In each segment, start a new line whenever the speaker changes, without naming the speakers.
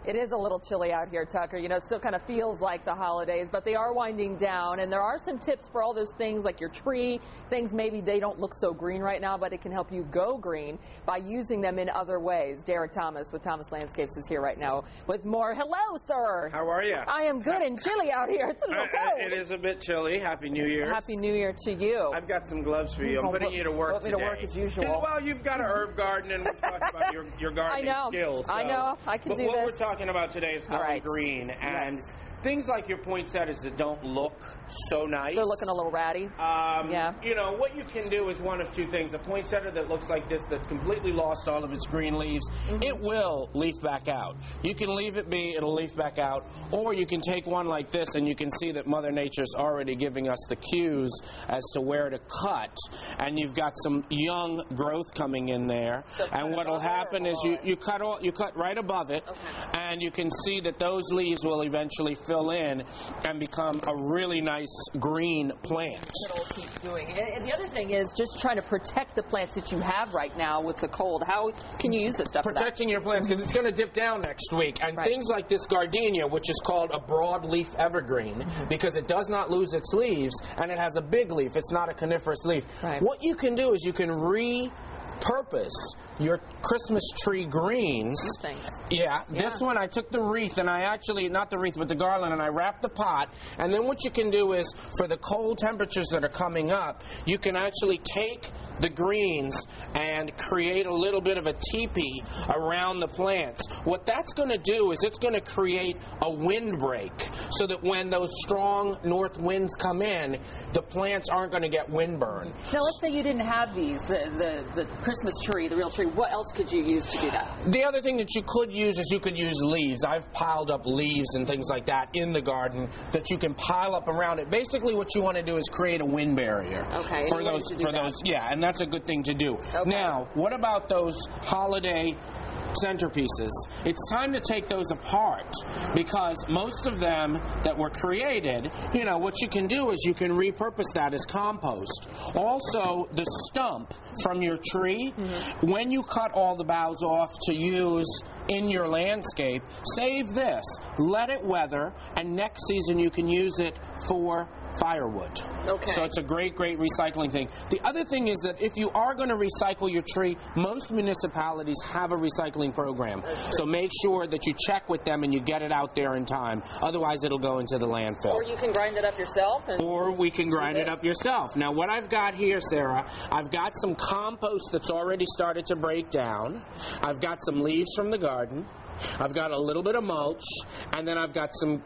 It is a little chilly out here, Tucker. You know, it still kind of feels like the holidays, but they are winding down. And there are some tips for all those things like your tree, things maybe they don't look so green right now, but it can help you go green by using them in other ways. Derek Thomas with Thomas Landscapes is here right now with more. Hello, sir.
How are you?
I am good and chilly out here. It's a little cold.
It is a bit chilly. Happy New Year.
Happy New Year to you.
I've got some gloves for you. I'm putting you to work today.
Put me to work as usual.
Well, you've got an herb garden, and we're talking about your gardening skills.
I know. I can do this.
But what we're talking about today is going green, and things like your poinsettias that don't look so nice.
They're looking a little ratty.
You know, what you can do is one of two things. A poinsettia that looks like this, that's completely lost all of its green leaves, it will leaf back out. You can leave it be, it'll leaf back out, or you can take one like this and you can see that Mother Nature's already giving us the cues as to where to cut, and you've got some young growth coming in there. So and what'll happen is you cut right above it, and you can see that those leaves will eventually fill in and become a really nice green plant.
It'll keep doing it. And the other thing is just trying to protect the plants that you have right now with the cold. How can you use this stuff?
Protecting your plants, because it's going to dip down next week. And things like this gardenia, which is called a broadleaf evergreen, because it does not lose its leaves, and it has a big leaf. It's not a coniferous leaf. What you can do is you can repurpose your Christmas tree greens. This one I took the wreath, and I actually, not the wreath, but the garland, and I wrapped the pot. And then what you can do is, for the cold temperatures that are coming up, you can actually take the greens and create a little bit of a teepee around the plants. What that's going to do is it's going to create a windbreak, so that when those strong north winds come in, the plants aren't going to get windburn.
Now, let's say you didn't have these, the Christmas tree, the real tree. What else could you use to do that?
The other thing that you could use is you could use leaves. I've piled up leaves and things like that in the garden that you can pile up around it. Basically, what you want to do is create a wind barrier for those. And that's a good thing to do. Now, what about those holiday centerpieces? It's time to take those apart, because most of them that were created, you know, what you can do is you can repurpose that as compost. Also, the stump from your tree, when you cut all the boughs off to use in your landscape, save this, let it weather, and next season you can use it for firewood. So it's a great recycling thing. The other thing is that if you are going to recycle your tree, most municipalities have a recycling program. So make sure that you check with them and you get it out there in time. Otherwise, it'll go into the landfill.
Or you can grind it up yourself.
Or we can grind it up yourself. Now, what I've got here, Sarah, I've got some compost that's already started to break down. I've got some leaves from the garden. I've got a little bit of mulch, and then I've got some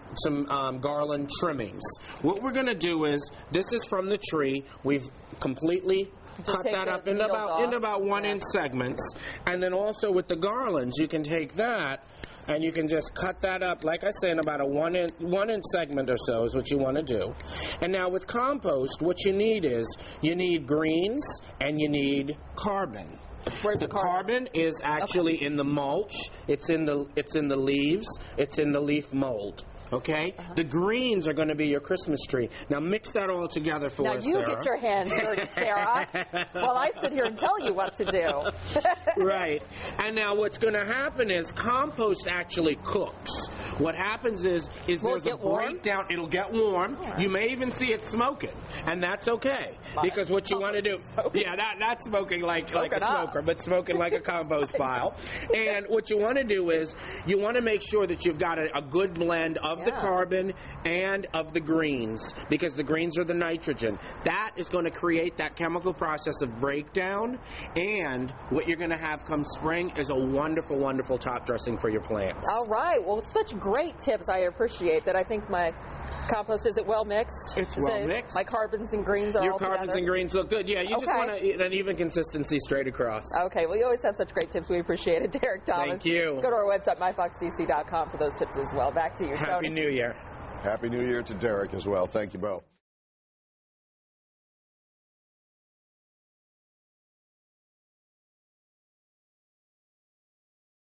garland trimmings. What we're going to do is, this is from the tree. We've completely cut that up into about 1 inch segments, and then also with the garlands, you can take that and you can just cut that up, like I say, in about a 1 inch segment or so is what you want to do. And now with compost, what you need is, you need greens and you need carbon.
Where's
the carbon is actually in the mulch, it's in the leaves, it's in the leaf mold. The greens are going to be your Christmas tree. Now mix that all together for us, Sarah.
Now you get your hands dirty, Sarah, while I sit here and tell you what to do.
And now what's going to happen is compost actually cooks. What happens is there's a breakdown. It'll get warm. You may even see it smoking, and that's okay, because what you want to do, not smoking like a smoker, but smoking like a compost pile. And what you want to do is you want to make sure that you've got a good blend of the carbon and of the greens, because the greens are the nitrogen. That is going to create that chemical process of breakdown, and what you're going to have come spring is a wonderful, wonderful top dressing for your plants.
All right. Well, such great tips. I appreciate that. I think my compost, is it well mixed?
It's well mixed.
My carbons and greens are all
together? Your carbons and greens look good. Yeah, you just want an even consistency straight across.
Okay, well, you always have such great tips. We appreciate it, Derek Thomas.
Thank you.
Go to our website, myfoxdc.com, for those tips as well. Back to you, Tony.
Happy New Year.
Happy New Year to Derek as well. Thank you both.